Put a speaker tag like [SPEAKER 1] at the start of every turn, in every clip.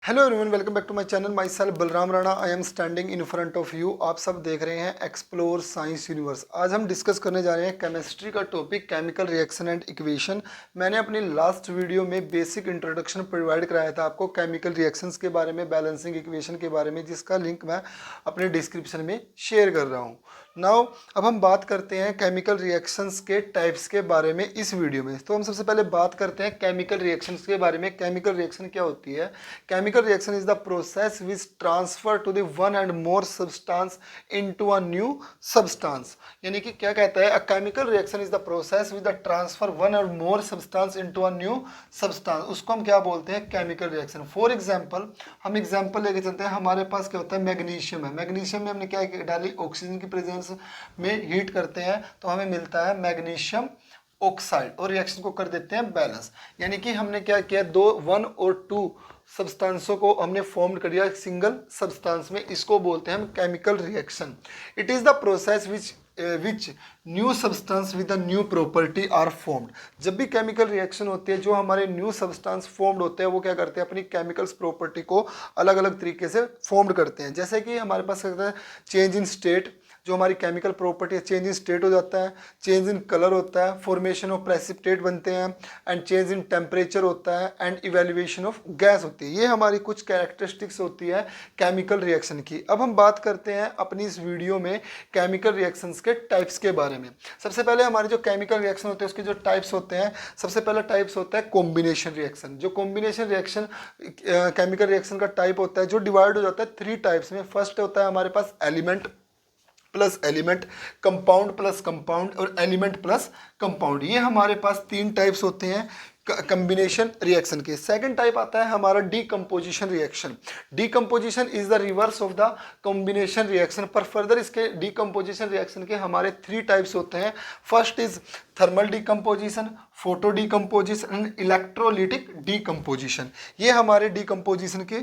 [SPEAKER 1] Hello everyone, welcome back to my channel. Myself Balram Rana. I am standing in front of you. आप सब देख रहे हैं explore science universe. आज हम डिस्कस करने जा रहे हैं केमिस्ट्री का topic chemical reaction and equation. मैंने अपनी लास्ट वीडियो में बेसिक इंट्रोडक्शन प्रोवाइड कराया था आपको केमिकल रिएक्शंस के बारे में, बैलेंसिंग इक्वेशन के बारे में, जिसका लिंक मैं अपने डिस्क्रिप्शन में शेयर कर रहा हूँ। नाउ अब हम बात करते हैं केमिकल रिएक्शंस के टाइप्स के बारे में इस वीडियो में। तो हम सबसे पहले बात करते हैं केमिकल रिएक्शंस के बारे में। केमिकल रिएक्शन क्या होती है? Chemical reaction is the process which transfer to the one and more substance into a new substance. यानी कि क्या कहता है, a chemical reaction is the process which the transfer one and more substance into a new substance. उसको हम क्या बोलते हैं? Chemical reaction. फॉर एग्जांपल, हम एग्जांपल लेके चलते हैं। हमारे पास क्या होता है? मैग्नीशियम है। मैग्नीशियम में हमने क्या डाली? ऑक्सीजन की प्रेजेंस में हीट करते हैं तो हमें मिलता है मैग्नीशियम ऑक्साइड, और रिएक्शन को कर देते हैं बैलेंस। यानी कि हमने क्या किया, वन और टू सब्सटेंसों को हमने फॉर्म कर दिया सिंगल सब्सटेंस में। इसको बोलते हैं हम chemical reaction. It is the process which new substance with a new property are formed. जब भी केमिकल रिएक्शन होती है, जो हमारे न्यू सब्सटेंस फॉर्म्ड होते हैं वो क्या करते हैं? अपनी केमिकल्स प्रॉपर्टी को अलग अलग तरीके से फॉर्म्ड करते हैं। जैसे कि हमारे पास क्या होता है? चेंज इन स्टेट, जो हमारी केमिकल प्रॉपर्टी है, चेंज इन स्टेट हो जाता है, चेंज इन कलर होता है, फॉर्मेशन ऑफ प्रेसिपिटेट बनते हैं, एंड चेंज इन टेम्परेचर होता है, एंड इवेल्युएशन ऑफ गैस होती है। ये हमारी कुछ कैरेक्टरिस्टिक्स होती है केमिकल रिएक्शन की। अब हम बात करते हैं अपनी इस वीडियो में केमिकल रिएक्शंस के टाइप्स के बारे में। सबसे पहले हमारे जो केमिकल रिएक्शन होते हैं उसके जो टाइप्स होते हैं, सबसे पहला टाइप्स होता है कॉम्बिनेशन रिएक्शन। जो कॉम्बिनेशन रिएक्शन केमिकल रिएक्शन का टाइप होता है, जो डिवाइड हो जाता है थ्री टाइप्स में। फर्स्ट होता है हमारे पास element plus element, compound plus compound, और एलिमेंट प्लस कंपाउंड। ये हमारे पास तीन टाइप्स होते हैं कॉम्बिनेशन रिएक्शन के। सेकंड टाइप आता है हमारा decomposition reaction. Decomposition is the reverse of the combination reaction. पर फर्दर इसके डीकम्पोजिशन रिएक्शन के हमारे थ्री टाइप्स होते हैं। First is thermal decomposition, photo decomposition and electrolytic decomposition. ये हमारे डीकम्पोजिशन के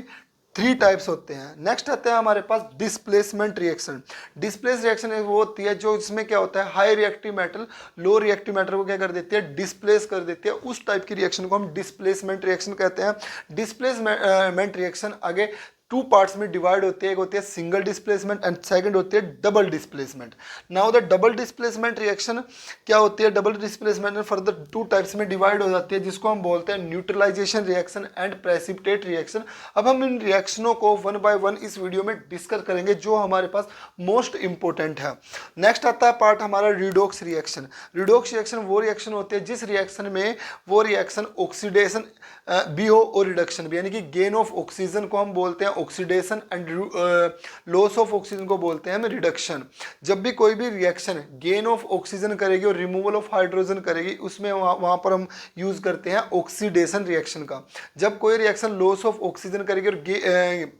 [SPEAKER 1] थ्री टाइप्स होते हैं। नेक्स्ट आते हैं हमारे पास डिस्प्लेसमेंट रिएक्शन। डिस्प्लेस रिएक्शन वो होती है जो इसमें क्या होता है, high reactive metal low reactive metal को क्या कर देती है? डिस्प्लेस कर देती है। उस टाइप की रिएक्शन को हम डिस्प्लेसमेंट रिएक्शन कहते हैं। डिस्प्लेसमेंट रिएक्शन आगे टू पार्ट्स में डिवाइड होती है। एक होती है सिंगल डिस्प्लेसमेंट एंड सेकंड होती है double displacement. Now the double displacement reaction क्या होती है? Double displacement further two types में डिवाइड हो जाती है, जिसको हम बोलते हैं neutralization reaction and precipitate reaction. अब हम इन रिएक्शनों को वन बाय वन इस वीडियो में डिस्कस करेंगे, जो हमारे पास मोस्ट इंपॉर्टेंट है। नेक्स्ट आता है पार्ट हमारा रिडोक्स रिएक्शन। रिडोक्स रिएक्शन वो रिएक्शन होती है जिस रिएक्शन में वो रिएक्शन ऑक्सीडेशन भी हो और रिडक्शन भी, यानी कि गेन ऑफ ऑक्सीजन को हम बोलते हैं oxidation and loss of oxygen को बोलते हैं हम रिडक्शन। जब भी कोई भी रिएक्शन गेन ऑफ ऑक्सीजन करेगी और रिमूवल ऑफ हाइड्रोजन करेगी, उसमें वहाँ पर हम यूज करते हैं ऑक्सीडेशन रिएक्शन का। जब कोई रिएक्शन लॉस ऑफ ऑक्सीजन करेगी और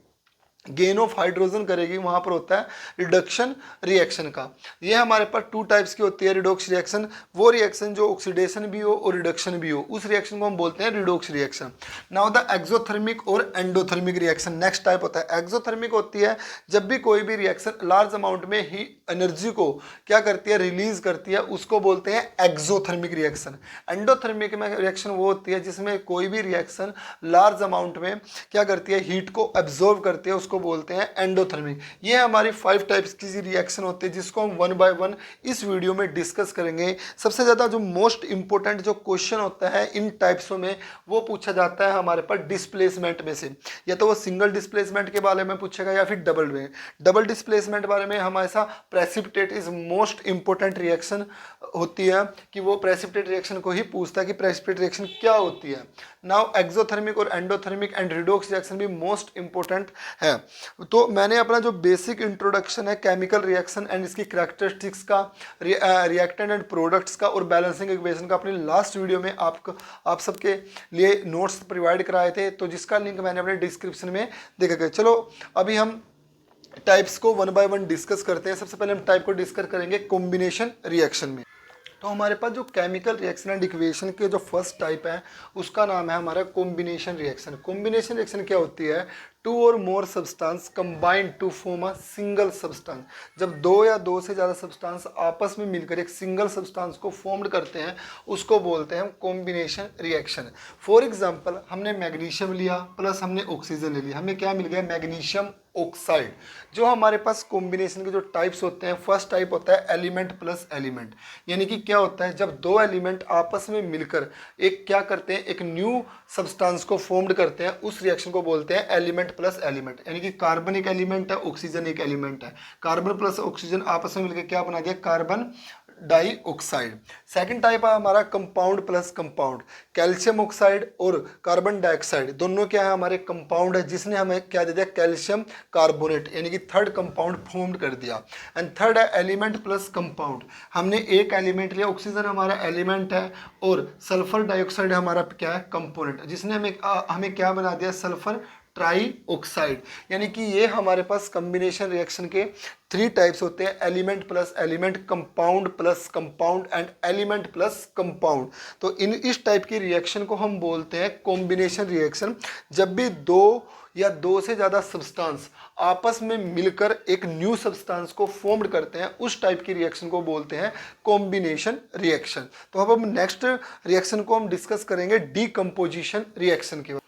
[SPEAKER 1] गेन ऑफ हाइड्रोजन करेगी, वहां पर होता है रिडक्शन रिएक्शन का। ये हमारे पास टू टाइप्स की होती है रिडोक्स रिएक्शन। वो रिएक्शन जो ऑक्सीडेशन भी हो और रिडक्शन भी हो, उस रिएक्शन को हम बोलते हैं redox reaction. Now the exothermic और एंडोथर्मिक रिएक्शन नेक्स्ट टाइप होता है। एक्सोथर्मिक होती है जब भी कोई भी रिएक्शन लार्ज अमाउंट में ही एनर्जी को क्या करती है? रिलीज करती है, उसको बोलते हैं एक्सोथर्मिक रिएक्शन। एंडोथर्मिक में रिएक्शन वो होती है जिसमें कोई भी रिएक्शन लार्ज अमाउंट में क्या करती है? हीट को एब्जॉर्व करती है, उसको बोलते हैं एंडोथर्मिक। ये हमारी फाइव टाइप्स की रिएक्शन होती है, जिसको हम वन बाय वन इस वीडियो में डिस्कस करेंगे। सबसे ज्यादा जो मोस्ट इंपोर्टेंट जो क्वेश्चन होता है इन टाइप्सों में, वो पूछा जाता है हमारे पास डिस्प्लेसमेंट में से। या तो वो सिंगल डिस्प्लेसमेंट के बारे में पूछेगा या फिर डबल में। डबल डिस्प्लेसमेंट बारे में हमेशा precipitate is most important reaction होती है, कि वो प्रेसिपिटेट रिएक्शन को ही पूछता है कि प्रेसिपिटेट रिएक्शन क्या होती है। नाउ एक्सोथर्मिक और एंडोथर्मिक एंड रिडोक्स रिएक्शन भी मोस्ट इंपोर्टेंट है। तो मैंने अपना जो बेसिक इंट्रोडक्शन है केमिकल रिएक्शन एंड इसकी कैरेक्टरिस्टिक्स का, रिएक्टेंट एंड प्रोडक्ट्स का और बैलेंसिंग इक्वेशन का, अपनी लास्ट वीडियो में आप सबके लिए नोट्स प्रोवाइड कराए थे, तो जिसका लिंक मैंने अपने डिस्क्रिप्शन में देखा गया। चलो अभी हम टाइप्स को वन बाय वन डिस्कस करते हैं। सबसे पहले हम टाइप को डिस्कस करेंगे कॉम्बिनेशन रिएक्शन में। तो हमारे पास जो केमिकल रिएक्शन एंड इक्वेशन के जो फर्स्ट टाइप है उसका नाम है हमारा कॉम्बिनेशन रिएक्शन। कॉम्बिनेशन रिएक्शन क्या होती है? टू और more substance combined to form a single substance. जब दो या दो से ज़्यादा सब्सटेंस आपस में मिलकर एक सिंगल सब्सटेंस को फॉर्म करते हैं उसको बोलते हैं कॉम्बिनेशन रिएक्शन। फॉर एग्जांपल, हमने मैग्नीशियम लिया प्लस हमने ऑक्सीजन ले लिया, हमें क्या मिल गया? Magnesium oxide. जो हमारे पास कॉम्बिनेशन के जो टाइप्स होते हैं, फर्स्ट टाइप होता है एलिमेंट प्लस एलिमेंट। यानी कि क्या होता है? जब दो एलिमेंट आपस में मिलकर एक क्या करते हैं, एक न्यू सब्सटेंस को फॉर्म्ड करते हैं, उस रिएक्शन को बोलते हैं एलिमेंट प्लस एलिमेंट। यानी कि कार्बन एक एलिमेंट है, ऑक्सीजन एक एलिमेंट है, कार्बन प्लस ऑक्सीजन आपस में मिलकर क्या बना दिया? Carbon dioxide. सेकंड टाइप है हमारा compound plus compound. Calcium oxide और कार्बन डाइऑक्साइड दोनों क्या है? हमारे कंपाउंड है, जिसने हमें क्या दे दिया? कैल्शियम कार्बोनेट, यानी कि थर्ड कंपाउंड फॉर्म कर दिया। एंड थर्ड है एलिमेंट प्लस कंपाउंड। हमने एक एलिमेंट लिया, ऑक्सीजन हमारा एलिमेंट है और सल्फर डाइऑक्साइड हमारा क्या है? कंपोनेंट, जिसने हमें क्या बना दिया? Sulphur try oxide. यानी कि ये हमारे पास कॉम्बिनेशन रिएक्शन के थ्री टाइप्स होते हैं: element plus element, compound plus compound and element plus compound. तो इस टाइप की रिएक्शन को हम बोलते हैं कॉम्बिनेशन रिएक्शन। जब भी दो या दो से ज़्यादा सब्सटेंस आपस में मिलकर एक न्यू सब्सटेंस को फॉर्म करते हैं, उस टाइप की रिएक्शन को बोलते हैं कॉम्बिनेशन रिएक्शन। तो अब हम नेक्स्ट रिएक्शन को हम डिस्कस करेंगे डीकम्पोजिशन रिएक्शन के।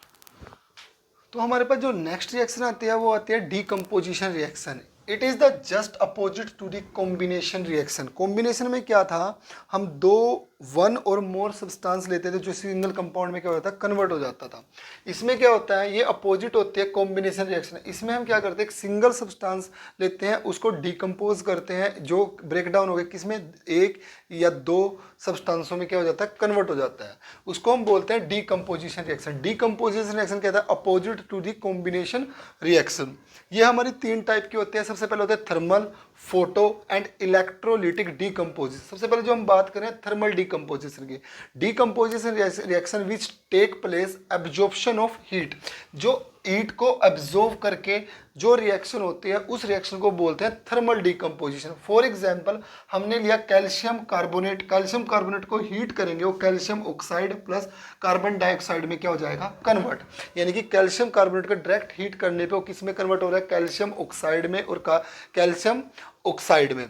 [SPEAKER 1] तो हमारे पास जो नेक्स्ट रिएक्शन आती है वो आती है decomposition reaction. It is the just opposite to the combination reaction. Combination में क्या था? हम दो वन और मोर सब्सटेंस लेते थे जो सिंगल कंपाउंड में क्या होता है? कन्वर्ट हो जाता था। इसमें क्या होता है? ये अपोजिट होती है कॉम्बिनेशन रिएक्शन। इसमें हम क्या करते हैं? एक सिंगल सब्सटेंस लेते हैं, उसको डिकम्पोज करते हैं, जो ब्रेक डाउन हो गया किसमें? एक या दो सब्सटेंसों में क्या हो जाता है? कन्वर्ट हो जाता है। उसको हम बोलते हैं डीकम्पोजिशन रिएक्शन। डीकम्पोजिशन रिएक्शन कहता है opposite to the combination reaction. ये हमारी तीन टाइप की होती है। सबसे पहले होते हैं thermal, photo and electrolytic decomposition. सबसे पहले जो हम बात करें थर्मल डीकम्पोजिशन की, decomposition reaction which take place absorption of heat. जो हीट को एब्जॉर्व करके जो रिएक्शन होती है उस रिएक्शन को बोलते हैं थर्मल डीकम्पोजिशन। फॉर एग्जांपल, हमने लिया कैल्शियम कार्बोनेट। कैल्शियम कार्बोनेट को हीट करेंगे, वो calcium oxide plus carbon dioxide में क्या हो जाएगा? कन्वर्ट। यानी कि कैल्शियम कार्बोनेट का डायरेक्ट हीट करने पे वो किस में कन्वर्ट हो रहा है? कैल्शियम ऑक्साइड में और कैल्शियम ऑक्साइड में।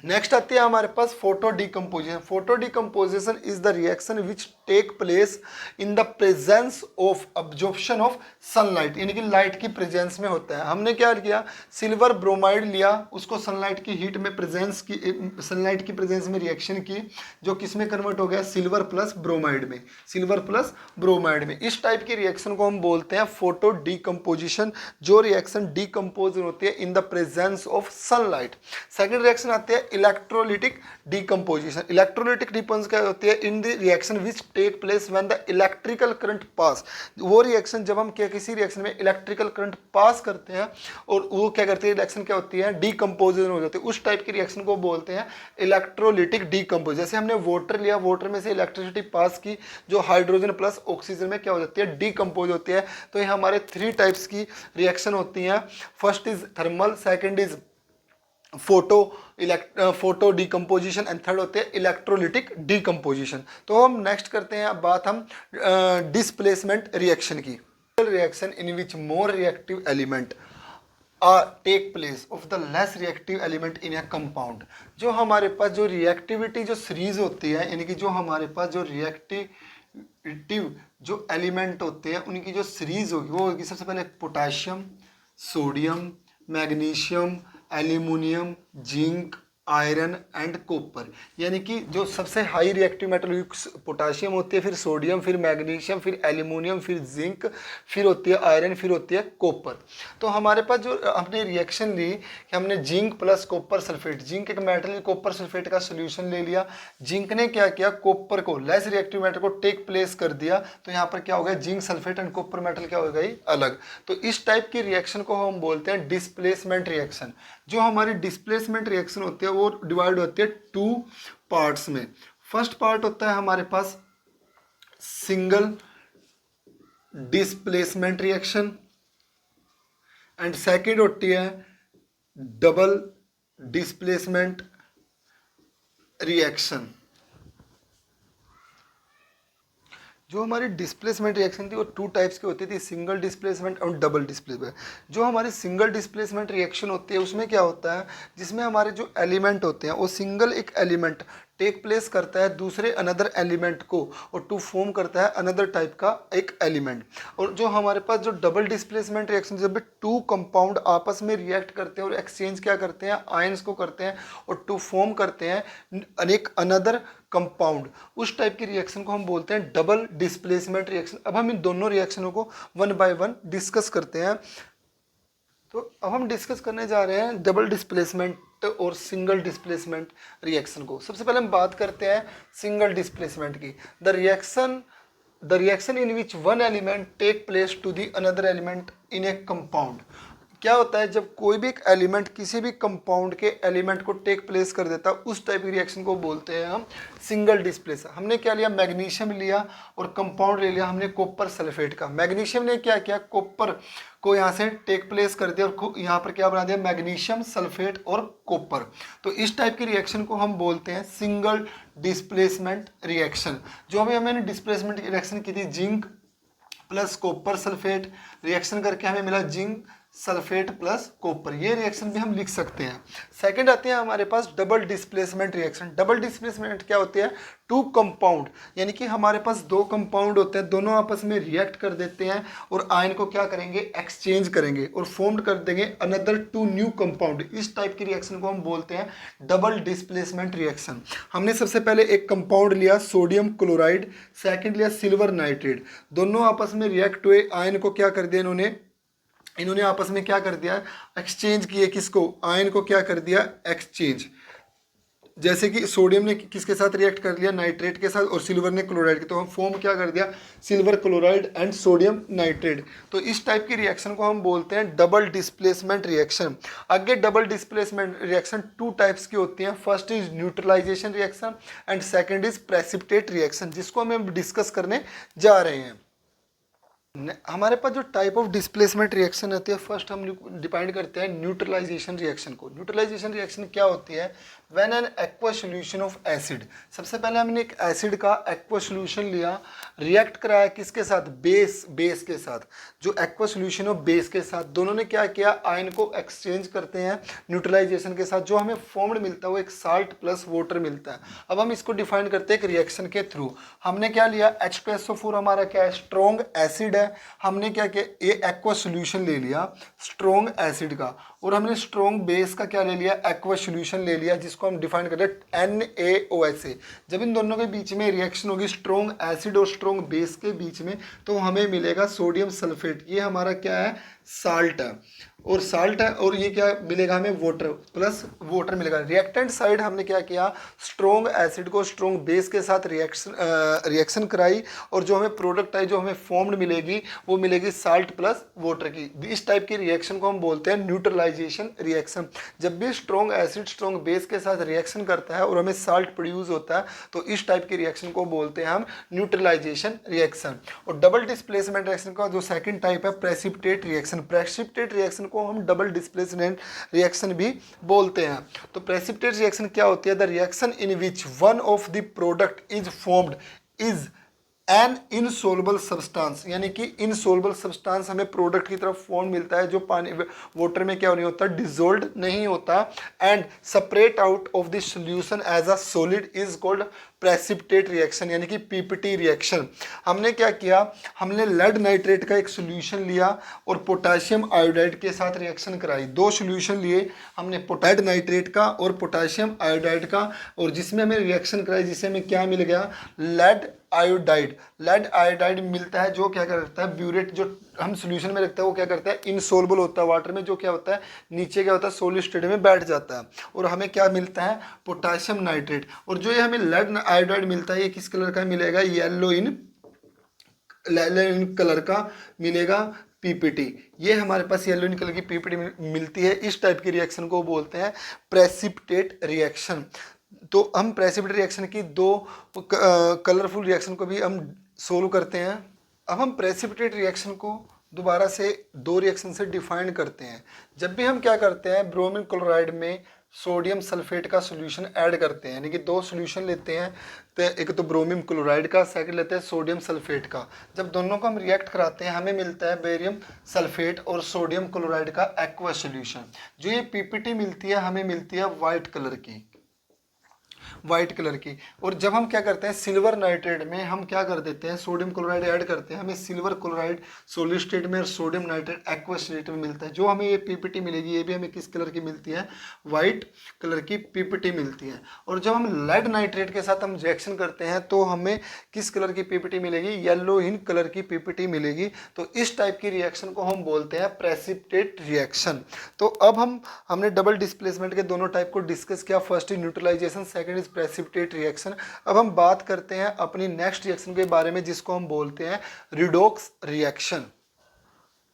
[SPEAKER 1] नेक्स्ट आती है हमारे पास photo decomposition. Photo decomposition is the reaction which take place in the presence of absorption of sunlight. यानी कि लाइट की प्रेजेंस में होता है। हमने क्या किया? सिल्वर ब्रोमाइड लिया, उसको सनलाइट की हीट में प्रेजेंस की, सनलाइट की प्रेजेंस में रिएक्शन की, जो किस में कन्वर्ट हो गया? सिल्वर प्लस ब्रोमाइड में। सिल्वर प्लस ब्रोमाइड में। इस टाइप की रिएक्शन को हम बोलते हैं फोटो डीकम्पोजिशन, जो रिएक्शन डीकम्पोज होती है in the presence of sunlight. Second reaction आती है इलेक्ट्रोलिटिक डीकम्पोजिशन। इलेक्ट्रोलिटिक डीकम्पोजिशन क्या होती है? In the reaction which take place when the electrical current pass. वो रिएक्शन जब हम क्या किसी रिएक्शन में इलेक्ट्रिकल करंट पास करते हैं और वो क्या करती है? रिएक्शन क्या होती है? डीकम्पोजिशन हो जाती है। उस टाइप की रिएक्शन को बोलते हैं इलेक्ट्रोलिटिक डीकम्पोजिशन। जैसे हमने वाटर लिया, वाटर में से इलेक्ट्रिसिटी पास की, जो हाइड्रोजन प्लस ऑक्सीजन में क्या हो जाती है? डीकम्पोज होती है। तो ये हमारे थ्री टाइप्स की रिएक्शन होती हैं। First is thermal, second is photo decomposition and third होते हैं इलेक्ट्रोलिटिक डीकम्पोजिशन। तो हम नेक्स्ट करते हैं अब बात हम डिस्प्लेसमेंट रिएक्शन की। Reaction in which more reactive element take place of the less reactive element in a compound. जो हमारे पास जो रिएक्टिविटी जो सीरीज होती है, यानी कि जो हमारे पास जो रिएक्टिव जो एलिमेंट होते हैं उनकी जो सीरीज होगी वो होगी सबसे पहले potassium, sodium, magnesium, aluminium, zinc, iron and copper. यानी कि जो सबसे हाई रिएक्टिव मेटल पोटाशियम होती है, फिर सोडियम, फिर मैग्नीशियम, फिर एल्यूमिनियम, फिर जिंक, फिर होती है आयरन, फिर होती है कॉपर। तो हमारे पास जो हमने रिएक्शन ली कि हमने zinc plus copper sulphate, zinc एक मेटल, कॉपर सल्फेट का सोल्यूशन ले लिया। जिंक ने क्या किया? कॉपर को, लेस रिएक्टिव मेटल को टेक प्लेस कर दिया। तो यहाँ पर क्या हो गया? Zinc sulphate and copper metal क्या हो गई? अलग। तो इस टाइप की रिएक्शन को हम बोलते हैं डिस्प्लेसमेंट रिएक्शन। जो हमारी डिस्प्लेसमेंट रिएक्शन होती है वो डिवाइड होती है टू पार्ट्स में। फर्स्ट पार्ट होता है हमारे पास single displacement reaction and second होती है डबल डिस्प्लेसमेंट रिएक्शन। जो हमारी डिस्प्लेसमेंट रिएक्शन थी वो टू टाइप्स की होती थी, सिंगल डिस्प्लेसमेंट और डबल डिस्प्लेसमेंट। जो हमारी सिंगल डिस्प्लेसमेंट रिएक्शन होती है उसमें क्या होता है, जिसमें हमारे जो एलिमेंट होते हैं वो सिंगल एक एलिमेंट टेक प्लेस करता है दूसरे अनदर एलिमेंट को और टू फॉर्म करता है अनदर टाइप का एक एलिमेंट। और जो हमारे पास जो डबल डिस्प्लेसमेंट रिएक्शन, जब टू कंपाउंड आपस में रिएक्ट करते हैं और एक्सचेंज क्या करते हैं, आयंस को करते हैं और टू फॉर्म करते हैं अनेक अनदर कंपाउंड, उस टाइप की रिएक्शन को हम बोलते हैं डबल डिस्प्लेसमेंट रिएक्शन। अब हम इन दोनों रिएक्शनों को वन बाय वन डिस्कस करते हैं। तो अब हम डिस्कस करने जा रहे हैं डबल डिस्प्लेसमेंट और सिंगल डिस्प्लेसमेंट रिएक्शन को। सबसे पहले हम बात करते हैं सिंगल डिस्प्लेसमेंट की। The reaction in which one element take place to the another element in a compound. क्या होता है, जब कोई भी एक एलिमेंट किसी भी कंपाउंड के एलिमेंट को टेक प्लेस कर देता है, उस टाइप की रिएक्शन को बोलते हैं हम सिंगल डिस्प्लेस। हमने क्या लिया, मैग्नीशियम लिया और कंपाउंड ले लिया हमने कॉपर सल्फेट का। मैग्नीशियम ने क्या किया, कॉपर को यहाँ से टेक प्लेस कर दिया और यहाँ पर क्या बना दिया, मैग्नीशियम सल्फेट और कॉपर। तो इस टाइप की रिएक्शन को हम बोलते हैं सिंगल डिस्प्लेसमेंट रिएक्शन। जो हमने डिस्प्लेसमेंट रिएक्शन की थी, zinc plus copper sulphate reaction करके हमें मिला जिंक सल्फेट प्लस कॉपर, ये रिएक्शन भी हम लिख सकते हैं। सेकंड आते हैं हमारे पास double displacement reaction. Double displacement क्या होती है, टू कंपाउंड, यानी कि हमारे पास दो कंपाउंड होते हैं, दोनों आपस में रिएक्ट कर देते हैं और आयन को क्या करेंगे, एक्सचेंज करेंगे और फॉर्म कर देंगे अनदर टू न्यू कंपाउंड। इस टाइप की रिएक्शन को हम बोलते हैं डबल डिस्प्लेसमेंट रिएक्शन। हमने सबसे पहले एक कंपाउंड लिया सोडियम क्लोराइड, सेकंड लिया सिल्वर नाइट्रेट, दोनों आपस में रिएक्ट हुए, आयन को क्या कर दिया इन्होंने आपस में क्या कर दिया, एक्सचेंज किए, किसको, आयन को क्या कर दिया, एक्सचेंज। जैसे कि सोडियम ने किसके साथ रिएक्ट कर लिया, नाइट्रेट के साथ, और सिल्वर ने क्लोराइड के, तो हम फॉर्म क्या कर दिया, silver chloride and sodium nitrate. तो इस टाइप की रिएक्शन को हम बोलते हैं डबल डिस्प्लेसमेंट रिएक्शन। आगे double displacement reaction two types की होती हैं, first is neutralization reaction and second is precipitate reaction, जिसको हम डिस्कस करने जा रहे हैं। हमारे पास जो टाइप ऑफ डिस्प्लेसमेंट रिएक्शन होती है, फर्स्ट हम डिफाइन करते हैं न्यूट्रलाइजेशन रिएक्शन को। न्यूट्रलाइजेशन रिएक्शन क्या होती है, when an aqua solution of acid, सबसे पहले हमने एक एसिड का एक्वा सॉल्यूशन लिया, रिएक्ट कराया किसके साथ, बेस के साथ। जो एक्वा सॉल्यूशन ऑफ बेस के साथ, दोनों ने क्या किया, आयन को एक्सचेंज करते हैं न्यूट्रलाइजेशन के साथ। जो हमें फॉर्म्ड मिलता है वो एक साल्ट प्लस वाटर मिलता है। अब हम इसको डिफाइन करते हैं एक रिएक्शन के थ्रू। हमने क्या लिया, H2SO4 हमारा क्या है, स्ट्रॉन्ग एसिड है। हमने क्या किया, ये एक्वा सॉल्यूशन ले लिया स्ट्रॉन्ग एसिड का, और हमने स्ट्रॉन्ग बेस का क्या ले लिया, एक्वा सॉल्यूशन ले लिया, जिसको हम डिफाइन करते हैं NaOH। जब इन दोनों के बीच में रिएक्शन होगी स्ट्रॉन्ग एसिड और स्ट्रॉन्ग बेस के बीच में, तो हमें मिलेगा सोडियम सल्फेट। ये हमारा क्या है, साल्ट है, और साल्ट है, और ये क्या मिलेगा हमें, वाटर प्लस वाटर मिलेगा। रिएक्टेंट साइड हमने क्या किया, स्ट्रॉन्ग एसिड को स्ट्रॉन्ग बेस के साथ रिएक्शन कराई, और जो हमें प्रोडक्ट है, जो हमें फॉर्म्ड मिलेगी, वो मिलेगी साल्ट प्लस वाटर की। इस टाइप की रिएक्शन को हम बोलते हैं न्यूट्रलाइजेशन रिएक्शन। जब भी स्ट्रॉन्ग एसिड स्ट्रॉन्ग बेस के साथ रिएक्शन करता है और हमें साल्ट प्रोड्यूस होता है, तो इस टाइप की रिएक्शन को बोलते हैं हम न्यूट्रलाइजेशन रिएक्शन। और डबल डिस्प्लेसमेंट रिएक्शन का जो सेकंड टाइप है, प्रेसिपिटेट रिएक्शन। प्रेसिपिटेट रिएक्शन को हम डबल डिस्प्लेसमेंट रिएक्शन भी बोलते हैं। तो प्रेसिपिटेट रिएक्शन क्या होती है, the reaction in which one of the product is formed is an insoluble substance, यानी कि इनसोल्युबल सब्सटेंस हमें प्रोडक्ट की तरफ फॉर्म मिलता है, जो पानी वाटर में क्या नहीं होता, डिजोल्व नहीं होता, and separate out of the solution as a solid is called precipitate reaction, यानी कि पीपीटी रिएक्शन। हमने क्या किया, हमने लेड नाइट्रेट का एक सॉल्यूशन लिया और पोटेशियम आयोडाइड के साथ रिएक्शन कराई। दो सॉल्यूशन लिए हमने, लेड नाइट्रेट का और पोटेशियम आयोडाइड का, और जिसमें हमें रिएक्शन कराई, जिससे हमें क्या मिल गया, लेड आयोडाइड। लेड आयोडाइड मिलता है, जो क्या करता है, ब्यूरेट जो हम सॉल्यूशन में रखते हैं वो क्या करता है, इनसोल्युबल होता है वाटर में, जो क्या होता है, नीचे क्या होता है, सॉलिड स्टेट में बैठ जाता है, और हमें क्या मिलता है, पोटेशियम नाइट्रेट। और जो ये हमें लेड आयोडाइड मिलता है, ये किस कलर का मिलेगा, येलो इन कलर का मिलेगा, पीपीटी। ये हमारे पास येलो इन कलर की पीपीटी मिलती है। इस टाइप की रिएक्शन को बोलते हैं प्रेसिपिटेट रिएक्शन। तो हम प्रेसिपिटेट रिएक्शन की दो कलरफुल रिएक्शन को भी हम सोल्व करते हैं। अब हम प्रेसिपिटेट रिएक्शन को दोबारा से दो रिएक्शन से डिफाइन करते हैं। जब भी हम क्या करते हैं, ब्रोमीन क्लोराइड में सोडियम सल्फेट का सॉल्यूशन ऐड करते हैं, यानी कि दो सॉल्यूशन लेते हैं, तो एक तो ब्रोमीन क्लोराइड का, सेकंड लेते हैं सोडियम सल्फेट का। जब दोनों को हम रिएक्ट कराते हैं हमें मिलता है बेरियम सल्फेट और सोडियम क्लोराइड का एक्वा सॉल्यूशन। जो ये पीपीटी मिलती है हमें मिलती है वाइट कलर की, वाइट कलर की। और जब हम क्या करते हैं सिल्वर नाइट्रेट में हम क्या कर देते हैं सोडियम क्लोराइड ऐड करते हैं, हमें सिल्वर क्लोराइड सॉलिड स्टेट में और सोडियम नाइट्रेट एक्वस स्टेट में मिलता है। जो हमें ये पीपीटी मिलेगी ये भी हमें किस कलर की मिलती है, वाइट कलर की पीपीटी मिलती है। और जब हम लेड नाइट्रेट के साथ हम रिएक्शन करते हैं तो हमें किस कलर की पीपीटी मिलेगी, येलो इन कलर की पीपीटी मिलेगी। तो इस टाइप की रिएक्शन को हम बोलते हैं प्रेसिपिटेट रिएक्शन। तो अब हमने डबल डिस्प्लेसमेंट के दोनों टाइप को डिस्कस किया, first is neutralization, second is precipitate reaction. अब हम बात करते हैं अपनी नेक्स्ट रिएक्शन के बारे में जिसको हम बोलते हैं रिडॉक्स रिएक्शन।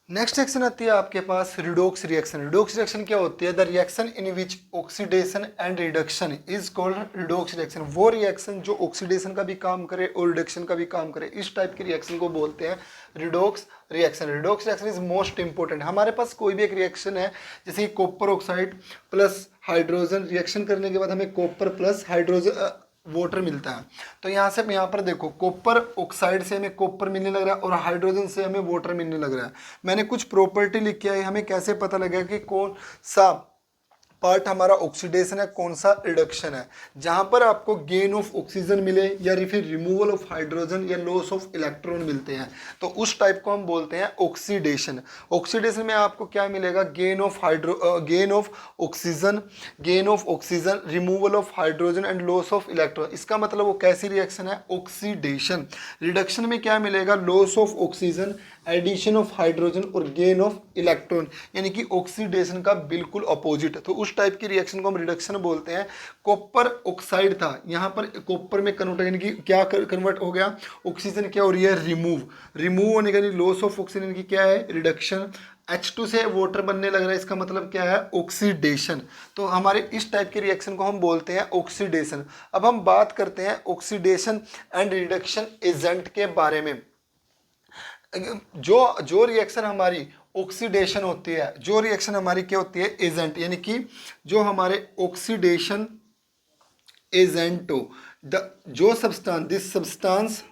[SPEAKER 1] नेक्स्ट रिएक्शन आती है आपके पास रिडॉक्स रिएक्शन। रिडॉक्स रिएक्शन क्या होती है, the reaction in which oxidation and reduction is called redox reaction. वो रिएक्शन जो ऑक्सीडेशन का भी काम करे और रिडक्शन का भी काम करे, इस टाइप की रिएक्शन को बोलते हैं redox reaction. Redox reaction is most important. हमारे पास कोई भी एक रिएक्शन है जैसे copper oxide plus hydrogen, reaction करने के बाद हमें कॉपर प्लस हाइड्रोजन वाटर मिलता है। तो यहाँ से यहाँ पर देखो कॉपर ऑक्साइड से हमें कॉपर मिलने लग रहा है और हाइड्रोजन से हमें वाटर मिलने लग रहा है। मैंने कुछ प्रॉपर्टी लिखी है, हमें कैसे पता लगेगा कि कौन सा पार्ट हमारा ऑक्सीडेशन है कौन सा रिडक्शन है। जहां पर आपको गेन ऑफ ऑक्सीजन मिले या फिर रिमूवल ऑफ हाइड्रोजन या लॉस ऑफ इलेक्ट्रॉन मिलते हैं तो उस टाइप को हम बोलते हैं ऑक्सीडेशन। ऑक्सीडेशन में आपको क्या मिलेगा, gain of oxygen, removal of hydrogen and loss of electron. इसका मतलब वो कैसी रिएक्शन है, ऑक्सीडेशन। रिडक्शन में क्या मिलेगा, loss of oxygen, addition of hydrogen और गेन ऑफ इलेक्ट्रॉन, यानी कि ऑक्सीडेशन का बिल्कुल अपोजिट। तो उस टाइप की रिएक्शन को हम रिडक्शन बोलते हैं। कॉपर ऑक्साइड था, यहाँ पर कॉपर में कन्वर्ट यानी कि क्या कन्वर्ट हो गया, ऑक्सीजन क्या हो रही है, रिमूव होने का लॉस ऑफ ऑक्सीजन यानी कि क्या है, रिडक्शन। H2 से वाटर बनने लग रहा है, इसका मतलब क्या है, ऑक्सीडेशन। तो हमारे इस टाइप की रिएक्शन को हम बोलते हैं ऑक्सीडेशन। अब हम बात करते हैं ऑक्सीडेशन एंड रिडक्शन एजेंट के बारे में। जो रिएक्शन हमारी ऑक्सीडेशन होती है, जो रिएक्शन हमारी क्या होती है, एजेंट, यानी कि जो हमारे ऑक्सीडेशन एजेंट हो, जो substance, this substance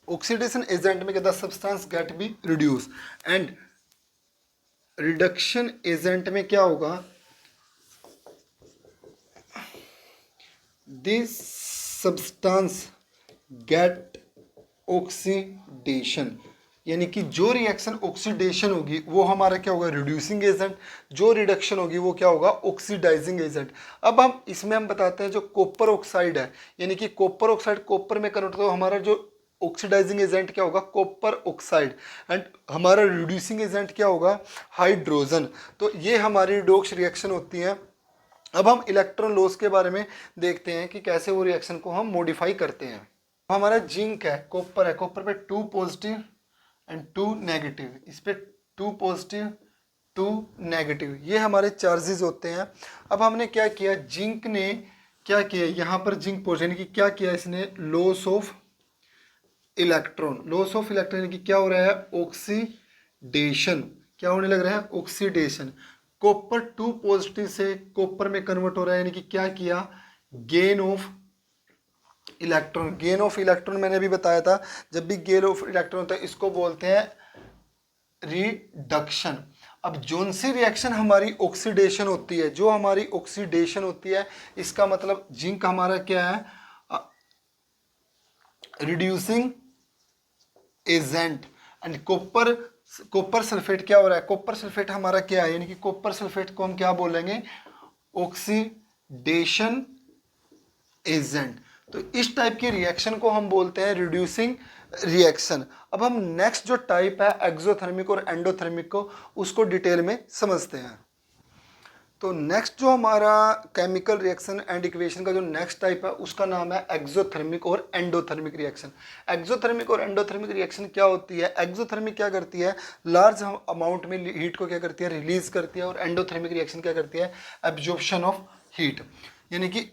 [SPEAKER 1] oxidation agent में the substance get be reduce. And reduction agent में क्या होगा, दिस सब्सटेंस गेट ऑक्सीडेशन, यानी कि जो रिएक्शन ऑक्सीडेशन होगी वो हमारा क्या होगा, रिड्यूसिंग एजेंट। जो रिडक्शन होगी वो क्या होगा, ऑक्सीडाइजिंग एजेंट। अब हम इसमें हम बताते हैं जो कॉपर ऑक्साइड है, यानी कि कॉपर ऑक्साइड कॉपर में कन्वर्ट, तो हमारा जो ऑक्सीडाइजिंग एजेंट क्या होगा, कॉपर ऑक्साइड। एंड हमारा रिड्यूसिंग एजेंट क्या होगा, हाइड्रोजन। तो ये हमारी रिडॉक्स रिएक्शन होती है। अब हम इलेक्ट्रॉन लॉस के बारे में देखते हैं कि कैसे वो रिएक्शन को हम मॉडिफाई करते हैं। हमारा जिंक है, कॉपर है, कॉपर पे 2 पॉजिटिव एंड 2 नेगेटिव, इस पे 2 पॉजिटिव 2 नेगेटिव, ये हमारे चार्जेस होते हैं। अब हमने क्या किया, जिंक ने क्या किया, यहाँ पर जिंक पॉजिटिव यानी कि क्या किया इसने, loss of electron. Loss of electron यानी कि क्या हो रहा है, ऑक्सीडेशन। क्या होने लग रहा है, ऑक्सीडेशन। कॉपर 2 पॉजिटिव से कॉपर में कन्वर्ट हो रहा है, यानी कि क्या किया, gain of electron. Gain of electron मैंने अभी बताया था, जब भी गेन ऑफ इलेक्ट्रॉन होता है इसको बोलते हैं रिडक्शन। अब जोन सी रिएक्शन हमारी ऑक्सीडेशन होती है, जो हमारी ऑक्सीडेशन होती है इसका मतलब जिंक हमारा क्या है, reducing agent. And copper sulphate क्या हो रहा है, कॉपर सल्फेट हमारा क्या है, यानी कि कॉपर सल्फेट को हम क्या बोलेंगे, ऑक्सीडेशन एजेंट। तो इस टाइप की रिएक्शन को हम बोलते हैं रिड्यूसिंग रिएक्शन। अब हम नेक्स्ट जो टाइप है एक्सोथर्मिक और एंडोथर्मिक को उसको डिटेल में समझते हैं। तो नेक्स्ट जो हमारा केमिकल रिएक्शन एंड इक्वेशन का जो नेक्स्ट टाइप है उसका नाम है एक्सोथर्मिक और एंडोथर्मिक रिएक्शन। एक्सोथर्मिक और एंडोथर्मिक रिएक्शन क्या होती है, एक्सोथर्मिक क्या करती है, लार्ज अमाउंट में हीट को क्या करती है, रिलीज करती है। और एंडोथर्मिक रिएक्शन क्या करती है, एब्जॉर्प्शन ऑफ हीट, यानी कि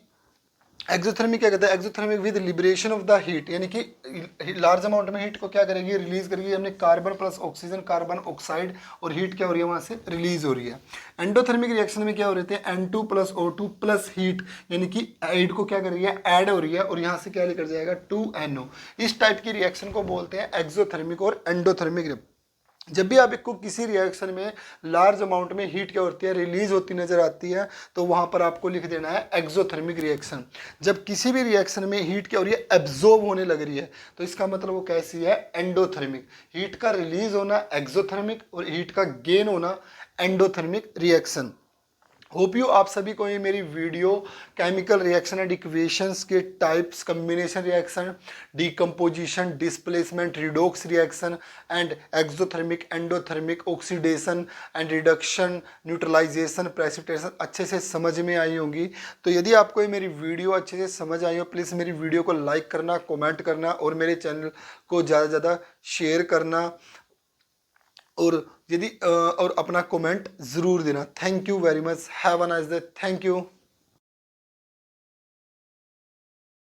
[SPEAKER 1] एक्सोथर्मिक क्या कहता है, exothermic with liberation of the heat, यानी कि लार्ज अमाउंट में हीट को क्या करेगी, रिलीज करेगी। हमने carbon plus oxygen, carbon oxide, और हीट क्या हो रही है वहाँ से रिलीज हो रही है। एंडोथर्मिक रिएक्शन में क्या हो रहे थे, N2 plus O2 plus heat, यानी कि हीट को क्या कर रही है, ऐड हो रही है, और यहाँ से क्या लेकर जाएगा 2NO। इस टाइप की रिएक्शन को बोलते हैं एक्सोथर्मिक और एंडोथर्मिक। जब भी आपको किसी रिएक्शन में लार्ज अमाउंट में हीट क्या होती है, रिलीज होती नजर आती है, तो वहां पर आपको लिख देना है एक्सोथर्मिक रिएक्शन। जब किसी भी रिएक्शन में हीट क्या हो रही है, एब्जॉर्ब होने लग रही है, तो इसका मतलब वो कैसी है, एंडोथर्मिक। हीट का रिलीज होना एक्सोथर्मिक और हीट का गेन होना एंडोथर्मिक रिएक्शन। होप यू आप सभी को ये मेरी video chemical reaction and equations के types, combination reaction, decomposition, displacement, redox reaction and exothermic, endothermic, oxidation and reduction, neutralisation, precipitation अच्छे से समझ में आई होंगी। तो यदि आपको ये मेरी वीडियो अच्छे से समझ आई हो, प्लीज़ मेरी वीडियो को लाइक करना, कमेंट करना, और मेरे चैनल को ज़्यादा से ज़्यादा शेयर करना, और यदि और अपना कमेंट ज़रूर देना। Thank you very much, have a nice day, thank you.